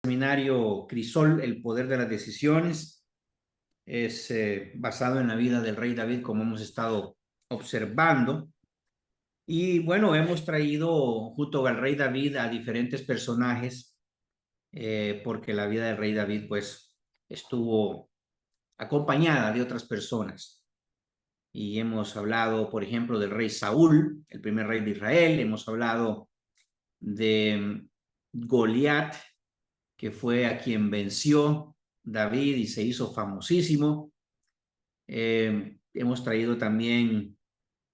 Seminario Crisol, El Poder de las Decisiones, es basado en la vida del rey David, como hemos estado observando. Y bueno, hemos traído junto al rey David a diferentes personajes, porque la vida del rey David pues estuvo acompañada de otras personas. Y hemos hablado, por ejemplo, del rey Saúl, el primer rey de Israel. Hemos hablado de Goliat, que fue a quien venció David y se hizo famosísimo. Hemos traído también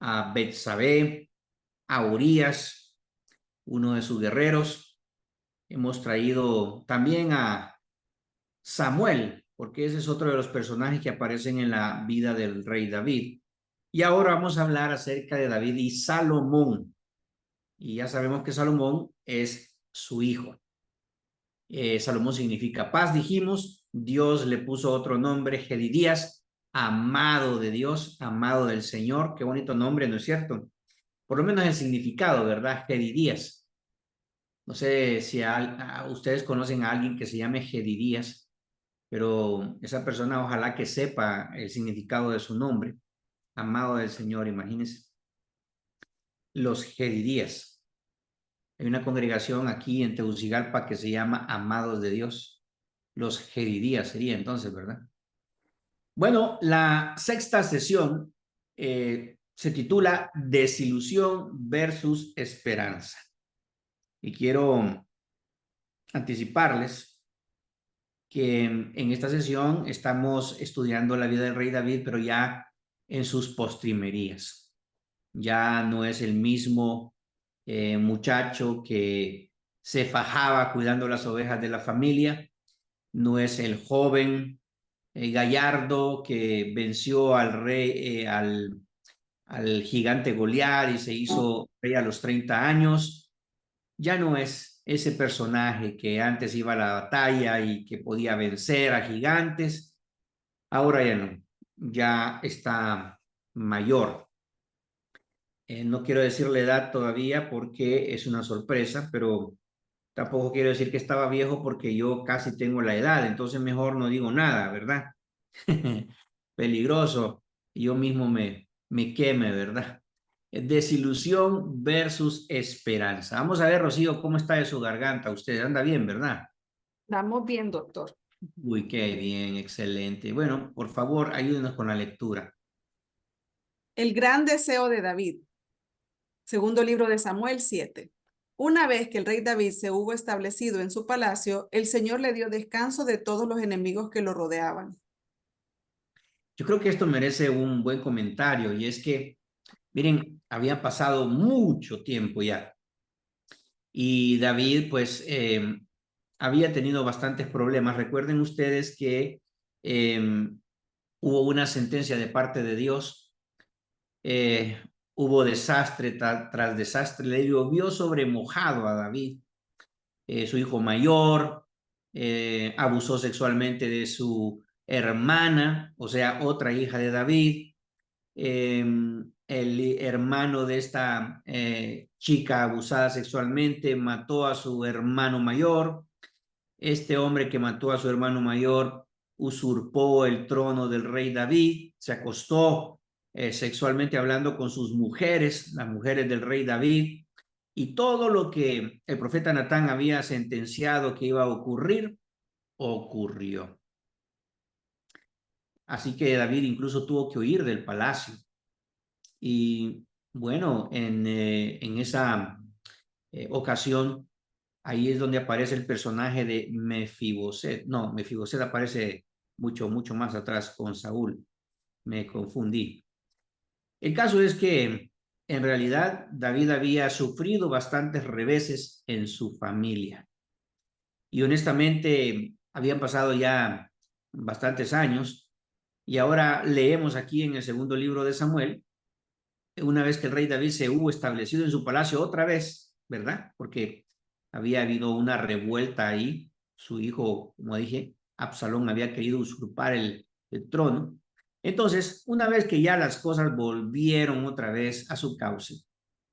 a Betsabé, a Urías, uno de sus guerreros. Hemos traído también a Samuel, porque ese es otro de los personajes que aparecen en la vida del rey David. Y ahora vamos a hablar acerca de David y Salomón. Y ya sabemos que Salomón es su hijo. Salomón significa paz, dijimos. Dios le puso otro nombre, Jedidías, amado de Dios, amado del Señor. Qué bonito nombre, ¿no es cierto? Por lo menos el significado, ¿verdad? Jedidías. No sé si ustedes conocen a alguien que se llame Jedidías, pero esa persona ojalá que sepa el significado de su nombre, amado del Señor, imagínense. Los Jedidías. Hay una congregación aquí en Tegucigalpa que se llama Amados de Dios. Los Jedidías sería entonces, ¿verdad? Bueno, la sexta sesión se titula Desilusión versus Esperanza. Y quiero anticiparles que en esta sesión estamos estudiando la vida del rey David, pero ya en sus postrimerías. Ya no es el mismo muchacho que se fajaba cuidando las ovejas de la familia, no es el joven gallardo que venció al rey, al gigante Goliat y se hizo rey a los 30 años. Ya no es ese personaje que antes iba a la batalla y que podía vencer a gigantes. Ahora ya no, ya está mayor. No quiero decir la edad todavía porque es una sorpresa, pero tampoco quiero decir que estaba viejo porque yo casi tengo la edad, entonces mejor no digo nada, ¿verdad? Peligroso, yo mismo me queme, ¿verdad? Desilusión versus esperanza. Vamos a ver, Rocío, cómo está de su garganta. Usted anda bien, ¿verdad? Estamos bien, doctor. Uy, qué bien, excelente. Bueno, por favor, ayúdenos con la lectura. El gran deseo de David. Segundo libro de Samuel 7. Una vez que el rey David se hubo establecido en su palacio, el Señor le dio descanso de todos los enemigos que lo rodeaban. Yo creo que esto merece un buen comentario y es que, miren, había pasado mucho tiempo ya y David, pues, había tenido bastantes problemas. Recuerden ustedes que hubo una sentencia de parte de Dios, eh, hubo desastre tras desastre, le llovió sobre mojado a David, su hijo mayor, abusó sexualmente de su hermana, o sea, otra hija de David. El hermano de esta chica abusada sexualmente mató a su hermano mayor. Este hombre que mató a su hermano mayor usurpó el trono del rey David, se acostó sexualmente hablando con sus mujeres, las mujeres del rey David, y todo lo que el profeta Natán había sentenciado que iba a ocurrir, ocurrió. Así que David incluso tuvo que huir del palacio. Y bueno, en esa ocasión, ahí es donde aparece el personaje de Mefiboset. No, Mefiboset aparece mucho, mucho más atrás con Saúl. Me confundí. El caso es que en realidad David había sufrido bastantes reveses en su familia. Y honestamente habían pasado ya bastantes años. Y ahora leemos aquí en el segundo libro de Samuel, una vez que el rey David se hubo establecido en su palacio otra vez, ¿verdad? Porque había habido una revuelta ahí. Su hijo, como dije, Absalón había querido usurpar el trono. Entonces, una vez que ya las cosas volvieron otra vez a su cauce,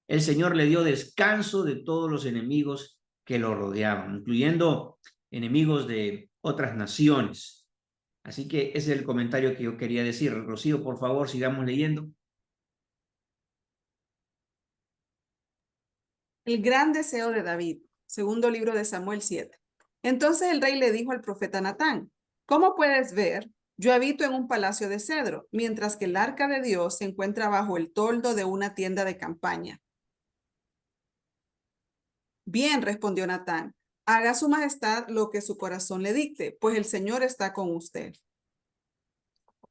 el Señor le dio descanso de todos los enemigos que lo rodeaban, incluyendo enemigos de otras naciones. Así que ese es el comentario que yo quería decir. Rocío, por favor, sigamos leyendo. El gran deseo de David, segundo libro de Samuel 7. Entonces el rey le dijo al profeta Natán, ¿cómo puedes ver? Yo habito en un palacio de cedro, mientras que el arca de Dios se encuentra bajo el toldo de una tienda de campaña. Bien, respondió Natán, haga su majestad lo que su corazón le dicte, pues el Señor está con usted.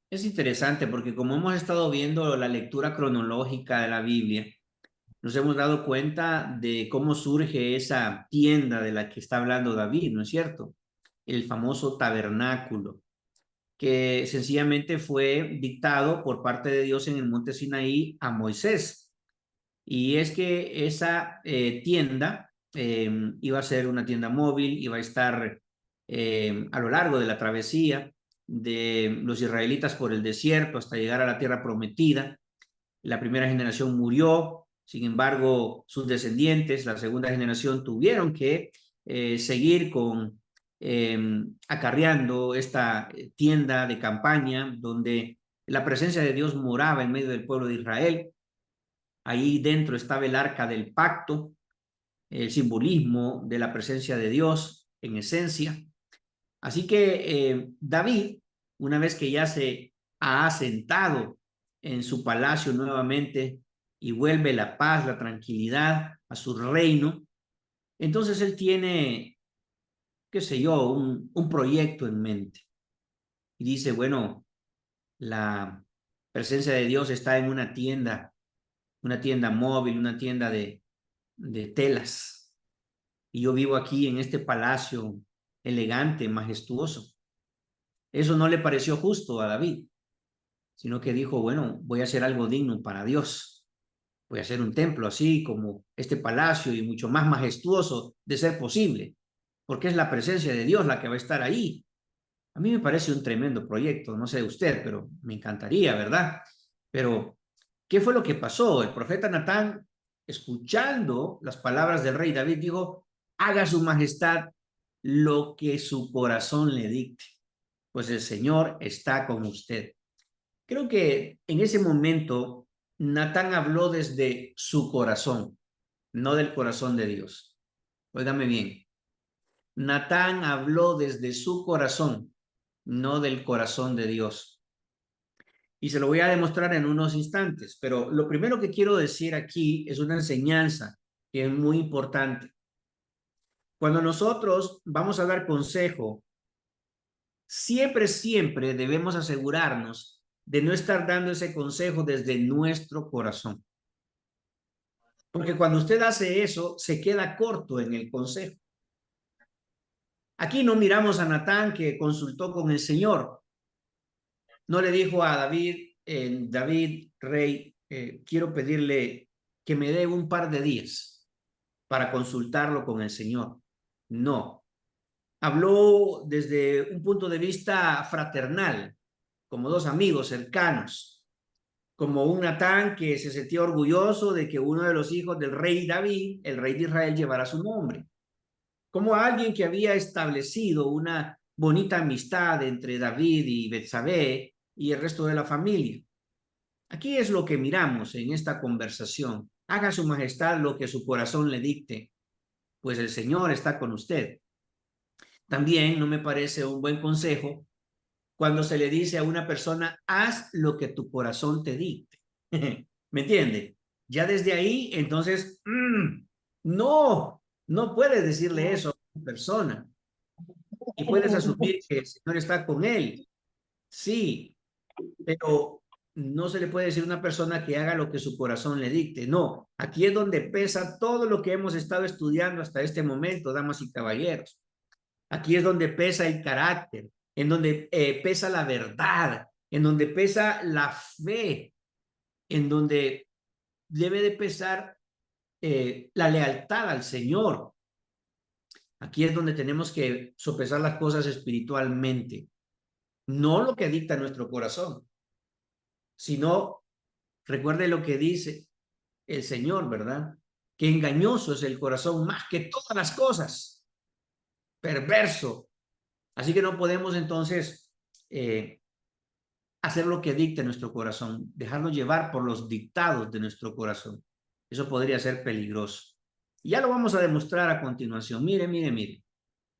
Es interesante porque como hemos estado viendo la lectura cronológica de la Biblia, nos hemos dado cuenta de cómo surge esa tienda de la que está hablando David, ¿no es cierto? El famoso tabernáculo, que sencillamente fue dictado por parte de Dios en el monte Sinaí a Moisés. Y es que esa tienda iba a ser una tienda móvil, iba a estar a lo largo de la travesía de los israelitas por el desierto hasta llegar a la tierra prometida. La primera generación murió, sin embargo, sus descendientes, la segunda generación, tuvieron que seguir acarreando esta tienda de campaña donde la presencia de Dios moraba en medio del pueblo de Israel. Ahí dentro estaba el arca del pacto, el simbolismo de la presencia de Dios en esencia. Así que David, una vez que ya se ha asentado en su palacio nuevamente y vuelve la paz, la tranquilidad a su reino, entonces él tiene, qué sé yo, un proyecto en mente. Y dice, bueno, la presencia de Dios está en una tienda móvil, una tienda de telas. Y yo vivo aquí en este palacio elegante, majestuoso. Eso no le pareció justo a David, sino que dijo, bueno, voy a hacer algo digno para Dios. Voy a hacer un templo así como este palacio y mucho más majestuoso de ser posible, porque es la presencia de Dios la que va a estar ahí. A mí me parece un tremendo proyecto, no sé usted, pero me encantaría, ¿verdad? Pero, ¿qué fue lo que pasó? El profeta Natán, escuchando las palabras del rey David, dijo, haga su majestad lo que su corazón le dicte, pues el Señor está con usted. Creo que en ese momento Natán habló desde su corazón, no del corazón de Dios. Óigame bien, Natán habló desde su corazón, no del corazón de Dios. Y se lo voy a demostrar en unos instantes, pero lo primero que quiero decir aquí es una enseñanza que es muy importante. Cuando nosotros vamos a dar consejo, siempre debemos asegurarnos de no estar dando ese consejo desde nuestro corazón. Porque cuando usted hace eso, se queda corto en el consejo. Aquí no miramos a Natán que consultó con el Señor. No le dijo a David, David, rey, quiero pedirle que me dé un par de días para consultarlo con el Señor. No. Habló desde un punto de vista fraternal, como dos amigos cercanos, como un Natán que se sentía orgulloso de que uno de los hijos del rey David, el rey de Israel, llevara su nombre, como alguien que había establecido una bonita amistad entre David y Betsabé y el resto de la familia. Aquí es lo que miramos en esta conversación. Haga su majestad lo que su corazón le dicte, pues el Señor está con usted. También no me parece un buen consejo cuando se le dice a una persona, haz lo que tu corazón te dicte. ¿Me entiende? Ya desde ahí, entonces, no puedes decirle eso a una persona y puedes asumir que el Señor está con él. Sí, pero no se le puede decir a una persona que haga lo que su corazón le dicte. No, aquí es donde pesa todo lo que hemos estado estudiando hasta este momento, damas y caballeros. Aquí es donde pesa el carácter, en donde pesa la verdad, en donde pesa la fe, en donde debe de pesar la lealtad al Señor. Aquí es donde tenemos que sopesar las cosas espiritualmente, no lo que dicta nuestro corazón, sino, recuerde lo que dice el Señor, ¿verdad? Que engañoso es el corazón más que todas las cosas. perverso. Así que no podemos entonces hacer lo que dicte nuestro corazón, dejarnos llevar por los dictados de nuestro corazón. Eso podría ser peligroso. Y ya lo vamos a demostrar a continuación. Mire, mire, mire.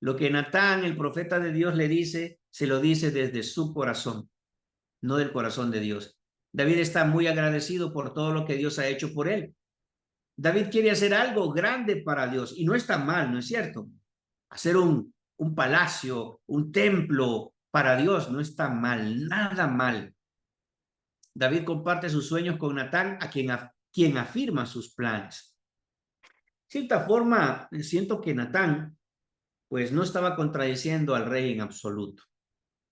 Lo que Natán, el profeta de Dios, le dice, se lo dice desde su corazón, no del corazón de Dios. David está muy agradecido por todo lo que Dios ha hecho por él. David quiere hacer algo grande para Dios y no está mal, ¿no es cierto? Hacer un palacio, un templo para Dios no está mal, nada mal. David comparte sus sueños con Natán, quien afirma sus planes. De cierta forma, siento que Natán pues no estaba contradiciendo al rey en absoluto.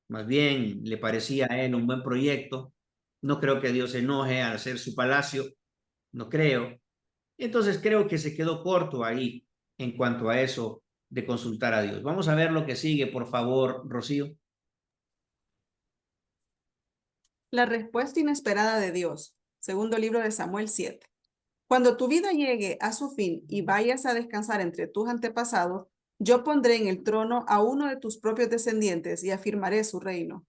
Más bien le parecía a él un buen proyecto. No creo que Dios se enoje al hacer su palacio, no creo. Entonces creo que se quedó corto ahí en cuanto a eso de consultar a Dios. Vamos a ver lo que sigue, por favor, Rocío. La respuesta inesperada de Dios. Segundo libro de Samuel 7. Cuando tu vida llegue a su fin y vayas a descansar entre tus antepasados, yo pondré en el trono a uno de tus propios descendientes y afirmaré su reino.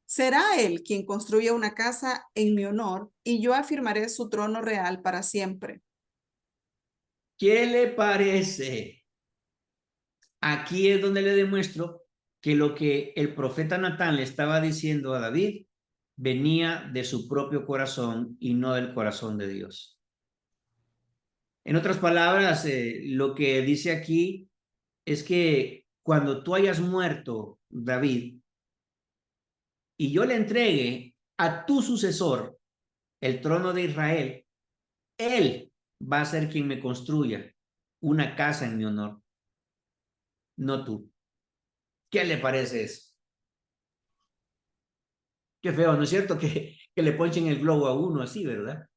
Será él quien construya una casa en mi honor y yo afirmaré su trono real para siempre. ¿Qué le parece? Aquí es donde le demuestro que lo que el profeta Natán le estaba diciendo a David venía de su propio corazón y no del corazón de Dios. En otras palabras, lo que dice aquí es que cuando tú hayas muerto, David, y yo le entregue a tu sucesor el trono de Israel, él va a ser quien me construya una casa en mi honor, no tú. ¿Qué le parece eso? Qué feo, ¿no es cierto? Que le ponchen el globo a uno así, ¿verdad?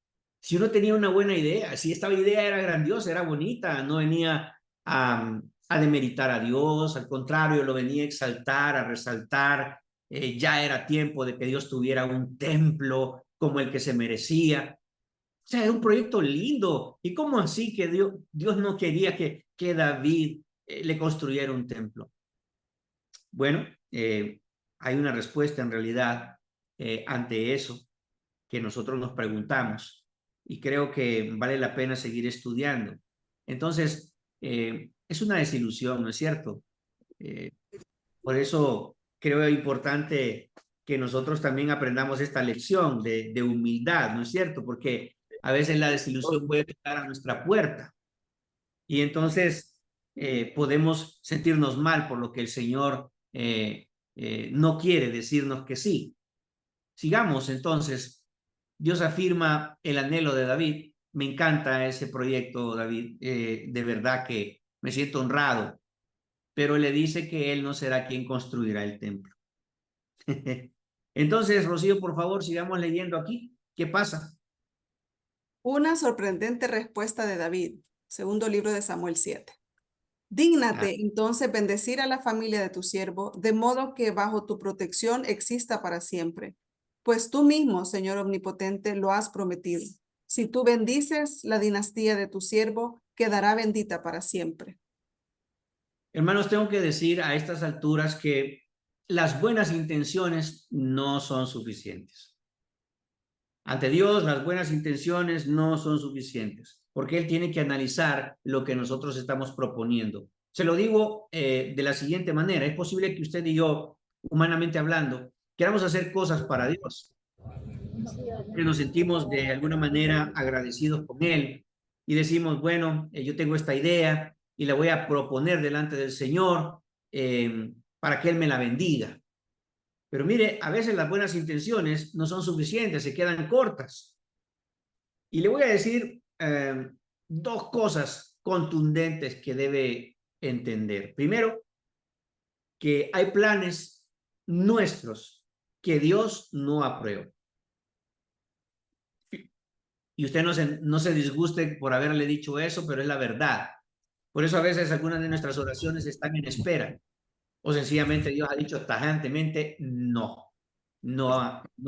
Si uno tenía una buena idea, si esta idea era grandiosa, era bonita, no venía a demeritar a Dios, al contrario, lo venía a exaltar, a resaltar, ya era tiempo de que Dios tuviera un templo como el que se merecía. O sea, era un proyecto lindo. ¿Y cómo así que Dios no quería que David le construyera un templo? Bueno, hay una respuesta en realidad ante eso que nosotros nos preguntamos y creo que vale la pena seguir estudiando. Entonces, es una desilusión, ¿no es cierto? Eh, por eso creo importante que nosotros también aprendamos esta lección de humildad, ¿no es cierto? Porque a veces la desilusión puede tocar a nuestra puerta y entonces podemos sentirnos mal por lo que el Señor no quiere decirnos que sí. Sigamos entonces. Dios afirma el anhelo de David. Me encanta ese proyecto, David. De verdad que me siento honrado, pero le dice que él no será quien construirá el templo. Entonces, Rocío, por favor, sigamos leyendo aquí. ¿Qué pasa? Una sorprendente respuesta de David. Segundo libro de Samuel 7. Ah, Dígnate entonces bendecir a la familia de tu siervo, de modo que bajo tu protección exista para siempre. Pues tú mismo, Señor omnipotente, lo has prometido. Si tú bendices la dinastía de tu siervo, quedará bendita para siempre. hermanos, tengo que decir a estas alturas que las buenas intenciones no son suficientes. Ante Dios, las buenas intenciones no son suficientes, porque Él tiene que analizar lo que nosotros estamos proponiendo. Se lo digo de la siguiente manera, es posible que usted y yo, humanamente hablando, queramos hacer cosas para Dios, que nos sentimos de alguna manera agradecidos con Él y decimos, bueno, yo tengo esta idea y la voy a proponer delante del Señor para que Él me la bendiga. Pero mire, a veces las buenas intenciones no son suficientes, se quedan cortas. Y le voy a decir dos cosas contundentes que debe entender. Primero, que hay planes nuestros que Dios no aprueba. Y usted no se disguste por haberle dicho eso, pero es la verdad. Por eso a veces algunas de nuestras oraciones están en espera. O sencillamente Dios ha dicho tajantemente, no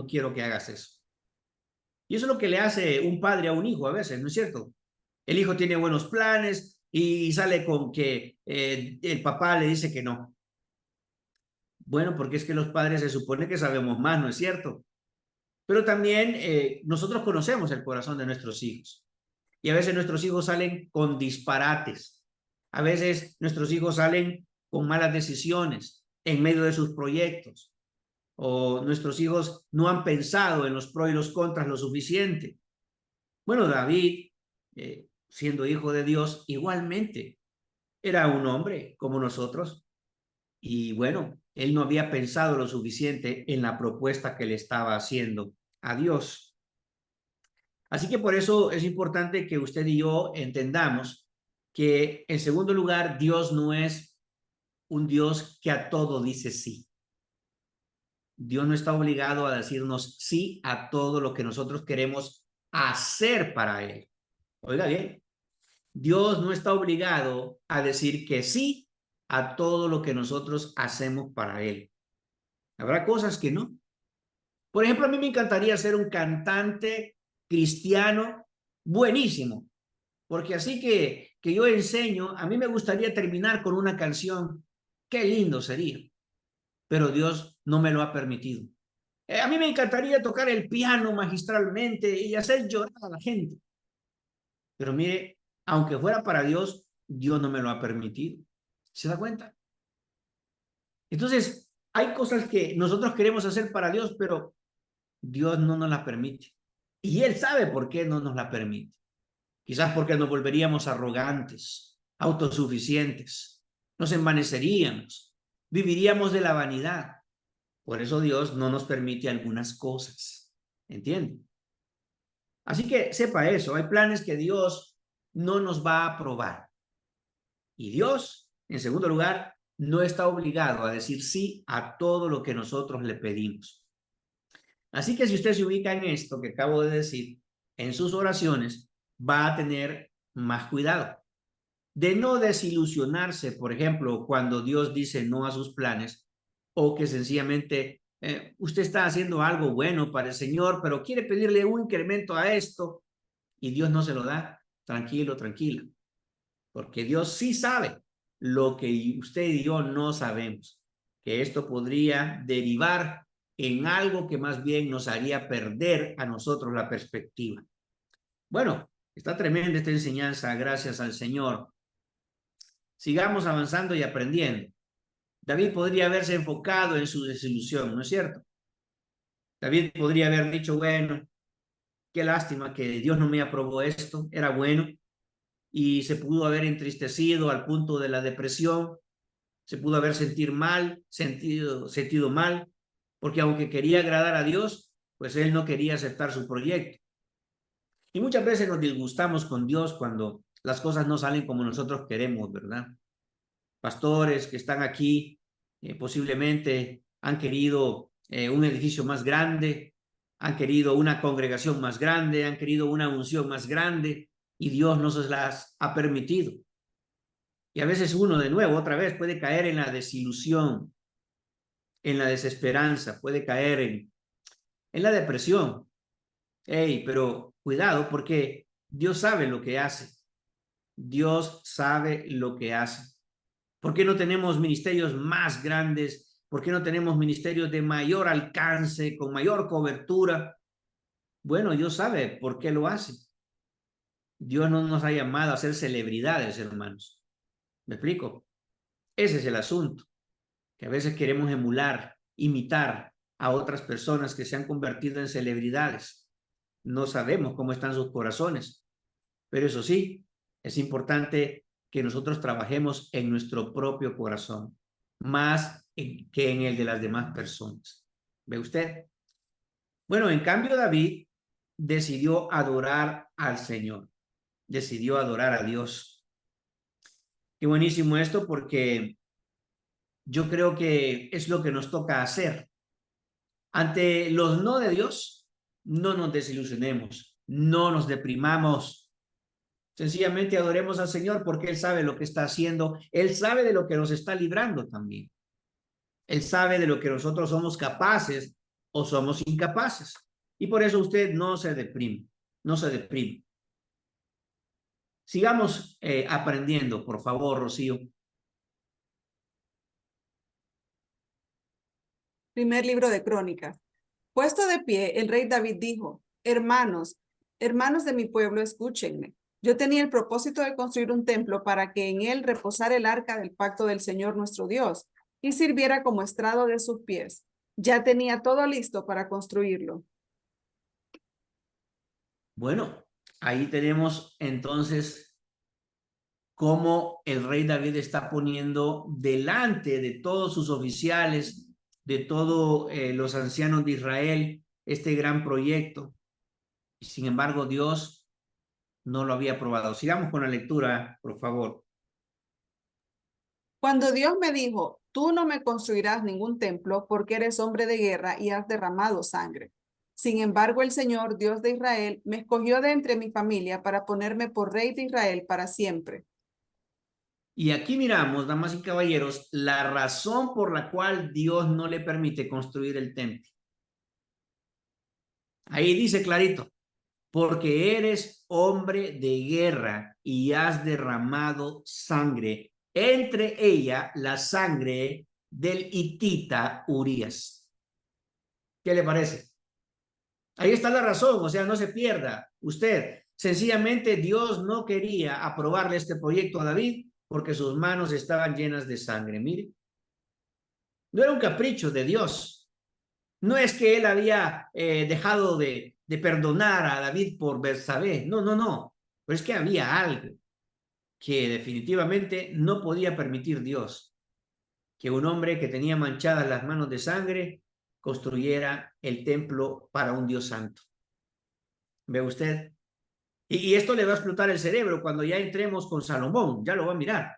quiero que hagas eso. Y eso es lo que le hace un padre a un hijo a veces, ¿no es cierto? El hijo tiene buenos planes y sale con que el papá le dice que no. Bueno, porque es que los padres se supone que sabemos más, ¿no es cierto? Pero también nosotros conocemos el corazón de nuestros hijos. Y a veces nuestros hijos salen con disparates. A veces nuestros hijos salen con malas decisiones en medio de sus proyectos. O nuestros hijos no han pensado en los pros y los contras lo suficiente. Bueno, David, siendo hijo de Dios, igualmente era un hombre como nosotros. Y bueno, él no había pensado lo suficiente en la propuesta que le estaba haciendo a Dios. Así que por eso es importante que usted y yo entendamos que, en segundo lugar, Dios no es un Dios que a todo dice sí. Dios no está obligado a decirnos sí a todo lo que nosotros queremos hacer para Él. Oiga bien, Dios no está obligado a decir que sí a todo lo que nosotros hacemos para Él. Habrá cosas que no. Por ejemplo, a mí me encantaría ser un cantante cristiano buenísimo, porque así que yo enseño, a mí me gustaría terminar con una canción. Qué lindo sería, pero Dios no me lo ha permitido. A mí me encantaría tocar el piano magistralmente y hacer llorar a la gente, pero mire, aunque fuera para Dios, Dios no me lo ha permitido. ¿Se da cuenta? Entonces, hay cosas que nosotros queremos hacer para Dios, pero Dios no nos las permite. Y Él sabe por qué no nos la permite. Quizás porque nos volveríamos arrogantes, autosuficientes, nos envaneceríamos, viviríamos de la vanidad. Por eso Dios no nos permite algunas cosas. ¿Entienden? Así que sepa eso, hay planes que Dios no nos va a aprobar. Y Dios, en segundo lugar, no está obligado a decir sí a todo lo que nosotros le pedimos. Así que si usted se ubica en esto que acabo de decir, en sus oraciones, va a tener más cuidado de no desilusionarse, por ejemplo, cuando Dios dice no a sus planes, o que sencillamente usted está haciendo algo bueno para el Señor, pero quiere pedirle un incremento a esto y Dios no se lo da. Tranquilo, tranquila, porque Dios sí sabe lo que usted y yo no sabemos, que esto podría derivar en algo que más bien nos haría perder a nosotros la perspectiva. Bueno, está tremenda esta enseñanza, gracias al Señor. Sigamos avanzando y aprendiendo. David podría haberse enfocado en su desilusión, ¿no es cierto? David podría haber dicho, bueno, qué lástima que Dios no me aprobó esto, era bueno, y se pudo haber entristecido al punto de la depresión, se pudo haber sentido mal, porque aunque quería agradar a Dios, pues él no quería aceptar su proyecto. Y muchas veces nos disgustamos con Dios cuando las cosas no salen como nosotros queremos, ¿verdad? Pastores que están aquí posiblemente han querido un edificio más grande, han querido una congregación más grande, han querido una unción más grande y Dios no se las ha permitido. Y a veces uno de nuevo, otra vez, puede caer en la desilusión, en la desesperanza, puede caer en la depresión. Hey, pero cuidado porque Dios sabe lo que hace. Dios sabe lo que hace. ¿Por qué no tenemos ministerios más grandes? ¿Por qué no tenemos ministerios de mayor alcance, con mayor cobertura? Bueno, Dios sabe por qué lo hace. Dios no nos ha llamado a ser celebridades, hermanos. ¿Me explico? Ese es el asunto, que a veces queremos emular, imitar a otras personas que se han convertido en celebridades. No sabemos cómo están sus corazones, pero eso sí, es importante que nosotros trabajemos en nuestro propio corazón, más que en el de las demás personas. ¿Ve usted? Bueno, en cambio David decidió adorar al Señor, decidió adorar a Dios. Qué buenísimo esto porque yo creo que es lo que nos toca hacer. Ante los no de Dios, no nos desilusionemos, no nos deprimamos. Sencillamente adoremos al Señor porque Él sabe lo que está haciendo. Él sabe de lo que nos está librando también. Él sabe de lo que nosotros somos capaces o somos incapaces. Y por eso usted no se deprime, no se deprime. Sigamos aprendiendo, por favor, Rocío. Primer libro de Crónicas. Puesto de pie, el rey David dijo: hermanos, hermanos de mi pueblo, escúchenme. Yo tenía el propósito de construir un templo para que en él reposara el arca del pacto del Señor nuestro Dios y sirviera como estrado de sus pies. Ya tenía todo listo para construirlo. Bueno, ahí tenemos entonces cómo el rey David está poniendo delante de todos sus oficiales, de todos los ancianos de Israel, este gran proyecto. Sin embargo, Dios no lo había aprobado. Sigamos con la lectura, por favor. Cuando Dios me dijo: tú no me construirás ningún templo porque eres hombre de guerra y has derramado sangre. Sin embargo, el Señor, Dios de Israel, me escogió de entre mi familia para ponerme por rey de Israel para siempre. Y aquí miramos, damas y caballeros, la razón por la cual Dios no le permite construir el templo. Ahí dice clarito, porque eres hombre de guerra y has derramado sangre, entre ella la sangre del hitita Urías. ¿Qué le parece? Ahí está la razón, o sea, no se pierda usted. Sencillamente Dios no quería aprobarle este proyecto a David porque sus manos estaban llenas de sangre. Mire, no era un capricho de Dios. No es que él había dejado de perdonar a David por Betsabé. No, no, no. Pero es que había algo que definitivamente no podía permitir Dios. Que un hombre que tenía manchadas las manos de sangre construyera el templo para un Dios santo. ¿Ve usted? Y esto le va a explotar el cerebro cuando ya entremos con Salomón. Ya lo va a mirar.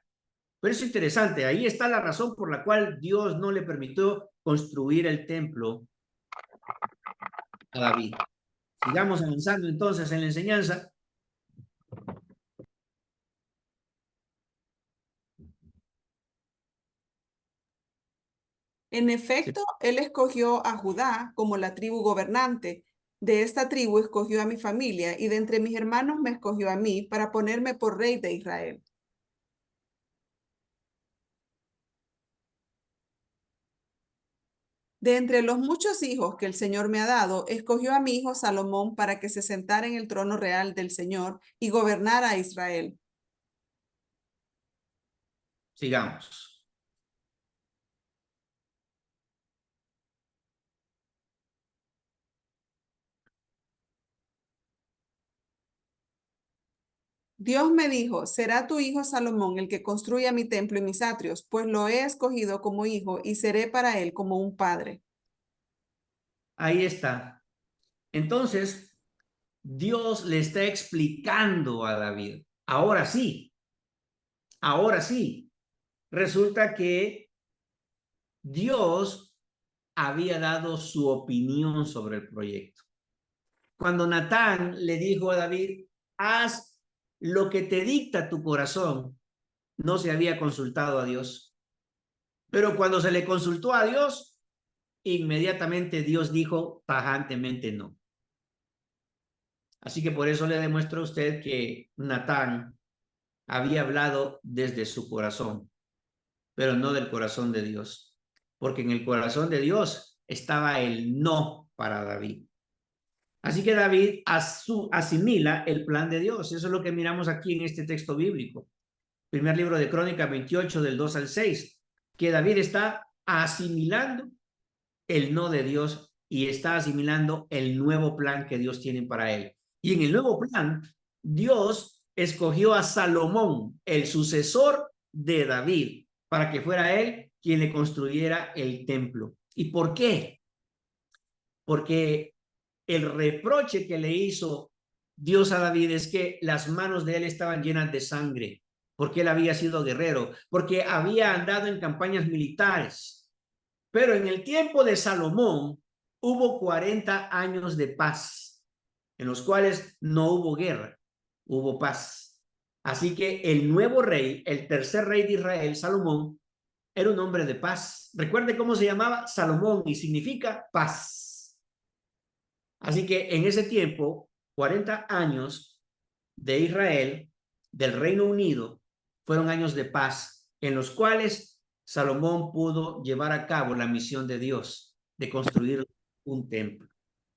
Pero es interesante. Ahí está la razón por la cual Dios no le permitió construir el templo a David. Sigamos avanzando entonces en la enseñanza. En efecto, él escogió a Judá como la tribu gobernante. De esta tribu escogió a mi familia y de entre mis hermanos me escogió a mí para ponerme por rey de Israel. De entre los muchos hijos que el Señor me ha dado, escogió a mi hijo Salomón para que se sentara en el trono real del Señor y gobernara a Israel. Sigamos. Dios me dijo: será tu hijo Salomón el que construya mi templo y mis atrios, pues lo he escogido como hijo y seré para él como un padre. Ahí está. Entonces, Dios le está explicando a David. Ahora sí. Resulta que Dios había dado su opinión sobre el proyecto. Cuando Natán le dijo a David, haz lo que te dicta tu corazón, no se había consultado a Dios. Pero cuando se le consultó a Dios, inmediatamente Dios dijo tajantemente no. Así que por eso le demuestro a usted que Natán había hablado desde su corazón, pero no del corazón de Dios, porque en el corazón de Dios estaba el no para David. Así que David asimila el plan de Dios. Eso es lo que miramos aquí en este texto bíblico. Primer libro de Crónicas 28 del 2 al 6, que David está asimilando el no de Dios y está asimilando el nuevo plan que Dios tiene para él. Y en el nuevo plan, Dios escogió a Salomón, el sucesor de David, para que fuera él quien le construyera el templo. ¿Y por qué? Porque el reproche que le hizo Dios a David es que las manos de él estaban llenas de sangre, porque él había sido guerrero, porque había andado en campañas militares. Pero en el tiempo de Salomón hubo 40 años de paz, en los cuales no hubo guerra, hubo paz. Así que el nuevo rey, el tercer rey de Israel, Salomón, era un hombre de paz. Recuerde cómo se llamaba Salomón y significa paz. Así que en ese tiempo, 40 años de Israel, del Reino Unido fueron años de paz, en los cuales Salomón pudo llevar a cabo la misión de Dios de construir un templo.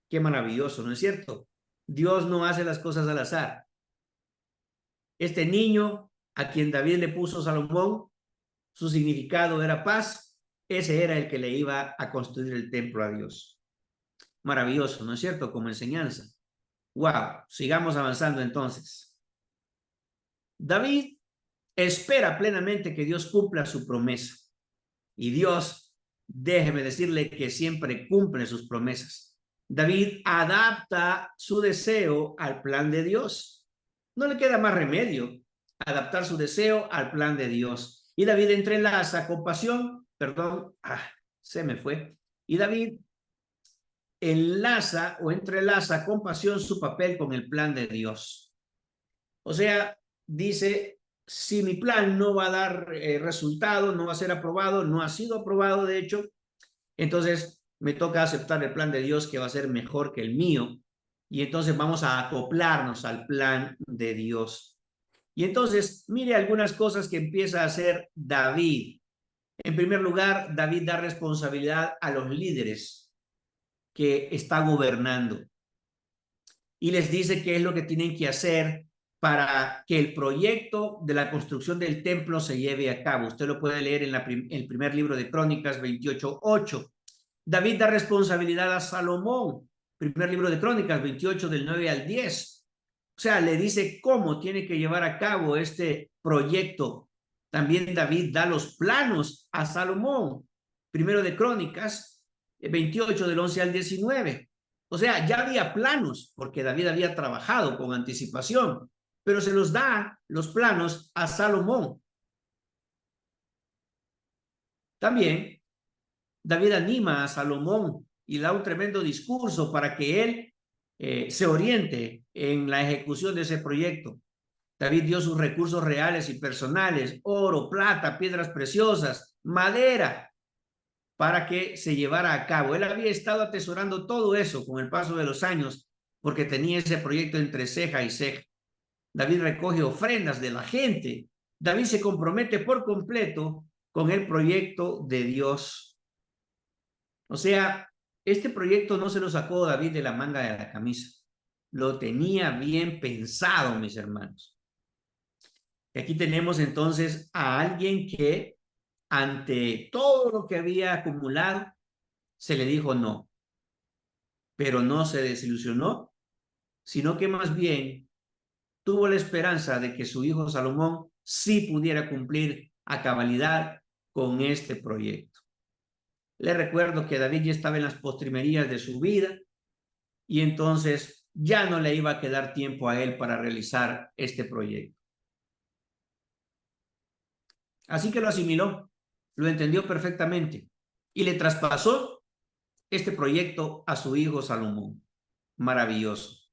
Qué maravilloso, ¿no es cierto? Dios no hace las cosas al azar. Este niño a quien David le puso Salomón, su significado era paz, ese era el que le iba a construir el templo a Dios. Maravilloso, ¿no es cierto? Como enseñanza. Wow, sigamos avanzando entonces. David espera plenamente que Dios cumpla su promesa. Y Dios, déjeme decirle que siempre cumple sus promesas. David adapta su deseo al plan de Dios. No le queda más remedio adaptar su deseo al plan de Dios. Y David entrelaza con pasión, se me fue. Y David enlaza o entrelaza con pasión su papel con el plan de Dios. O sea, dice, si mi plan no va a dar resultado, no va a ser aprobado, no ha sido aprobado, de hecho, entonces me toca aceptar el plan de Dios que va a ser mejor que el mío. Y entonces vamos a acoplarnos al plan de Dios. Y entonces, mire algunas cosas que empieza a hacer David. En primer lugar, David da responsabilidad a los líderes que está gobernando y les dice qué es lo que tienen que hacer para que el proyecto de la construcción del templo se lleve a cabo. Usted lo puede leer en el primer libro de Crónicas 28:8. David da responsabilidad a Salomón, primer libro de Crónicas 28 del 9 al 10. O sea, le dice cómo tiene que llevar a cabo este proyecto. También David da los planos a Salomón, primero de Crónicas 28 del 11 al 19. O sea, ya había planos porque David había trabajado con anticipación, pero se los da los planos a Salomón. También David anima a Salomón y da un tremendo discurso para que él se oriente en la ejecución de ese proyecto. David dio sus recursos reales y personales, oro, plata, piedras preciosas, madera, para que se llevara a cabo. Él había estado atesorando todo eso con el paso de los años porque tenía ese proyecto entre ceja y ceja. David recoge ofrendas de la gente. David se compromete por completo con el proyecto de Dios. O sea, este proyecto no se lo sacó David de la manga de la camisa. Lo tenía bien pensado, mis hermanos. Y aquí tenemos entonces a alguien que ante todo lo que había acumulado, se le dijo no, pero no se desilusionó, sino que más bien tuvo la esperanza de que su hijo Salomón sí pudiera cumplir a cabalidad con este proyecto. Le recuerdo que David ya estaba en las postrimerías de su vida y entonces ya no le iba a quedar tiempo a él para realizar este proyecto. Así que lo asimiló, lo entendió perfectamente y le traspasó este proyecto a su hijo Salomón. Maravilloso.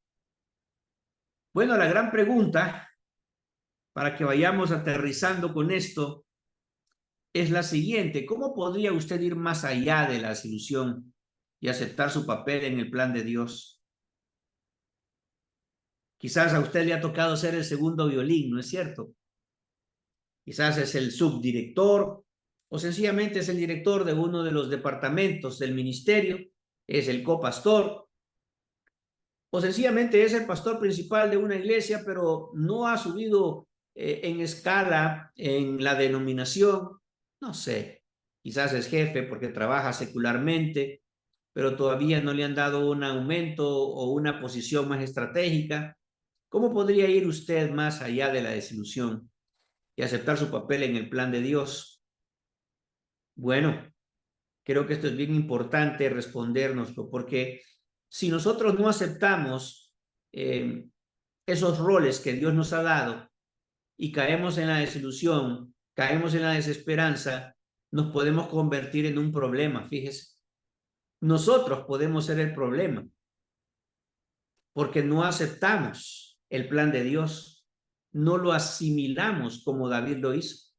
Bueno, la gran pregunta, para que vayamos aterrizando con esto, es la siguiente. ¿Cómo podría usted ir más allá de la desilusión y aceptar su papel en el plan de Dios? Quizás a usted le ha tocado ser el segundo violín, ¿no es cierto? Quizás es el subdirector o sencillamente es el director de uno de los departamentos del ministerio, es el copastor, o sencillamente es el pastor principal de una iglesia, pero no ha subido en escala en la denominación. No sé, quizás es jefe porque trabaja secularmente, pero todavía no le han dado un aumento o una posición más estratégica. ¿Cómo podría ir usted más allá de la desilusión y aceptar su papel en el plan de Dios? Bueno, creo que esto es bien importante respondérnoslo, porque si nosotros no aceptamos esos roles que Dios nos ha dado y caemos en la desilusión, caemos en la desesperanza, nos podemos convertir en un problema, fíjese. Nosotros podemos ser el problema porque no aceptamos el plan de Dios, no lo asimilamos como David lo hizo.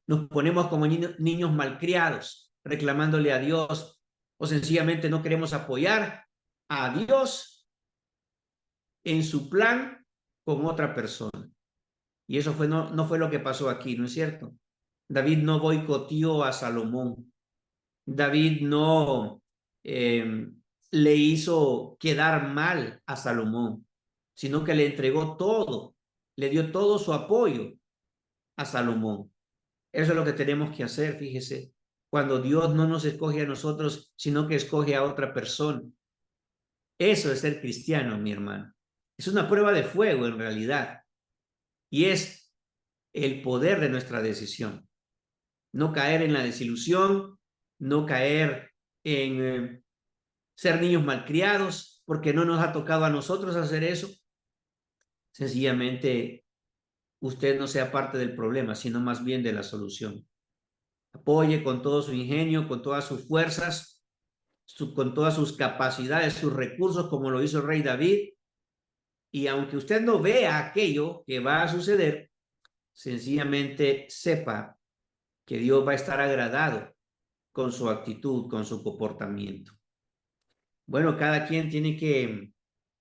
Nos ponemos como niños malcriados, reclamándole a Dios, o sencillamente no queremos apoyar a Dios en su plan con otra persona. Y eso no fue lo que pasó aquí, ¿no es cierto? David no boicoteó a Salomón. David no le hizo quedar mal a Salomón, sino que le entregó todo, le dio todo su apoyo a Salomón. Eso es lo que tenemos que hacer, fíjese, cuando Dios no nos escoge a nosotros, sino que escoge a otra persona. Eso es ser cristiano, mi hermano. Es una prueba de fuego en realidad y es el poder de nuestra decisión. No caer en la desilusión, no caer en ser niños malcriados, porque no nos ha tocado a nosotros hacer eso. Sencillamente, usted no sea parte del problema, sino más bien de la solución. Apoye con todo su ingenio, con todas sus fuerzas, con todas sus capacidades, sus recursos, como lo hizo el rey David. Y aunque usted no vea aquello que va a suceder, sencillamente sepa que Dios va a estar agradado con su actitud, con su comportamiento. Bueno, cada quien tiene que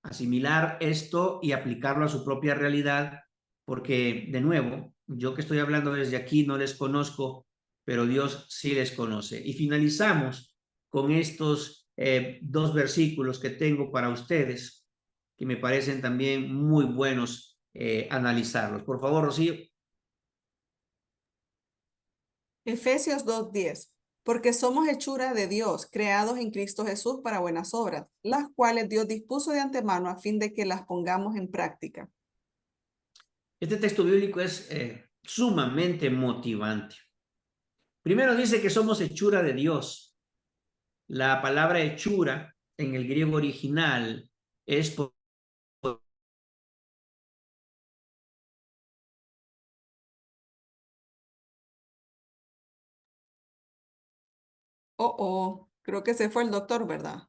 asimilar esto y aplicarlo a su propia realidad, porque de nuevo, yo que estoy hablando desde aquí no les conozco, pero Dios sí les conoce. Y finalizamos con estos dos versículos que tengo para ustedes, que me parecen también muy buenos analizarlos. Por favor, Rocío. Efesios 2:10. Porque somos hechura de Dios, creados en Cristo Jesús para buenas obras, las cuales Dios dispuso de antemano a fin de que las pongamos en práctica. Este texto bíblico es sumamente motivante. Primero dice que somos hechura de Dios. La palabra hechura en el griego original es Creo que se fue el doctor, ¿verdad?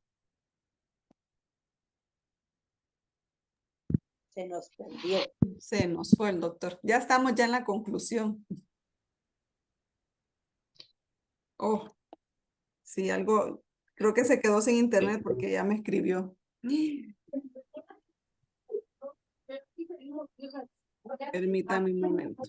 Se nos perdió. Se nos fue el doctor. Ya estamos ya en la conclusión. Oh, sí, algo, creo que se quedó sin internet porque ya me escribió. Permítame un momento.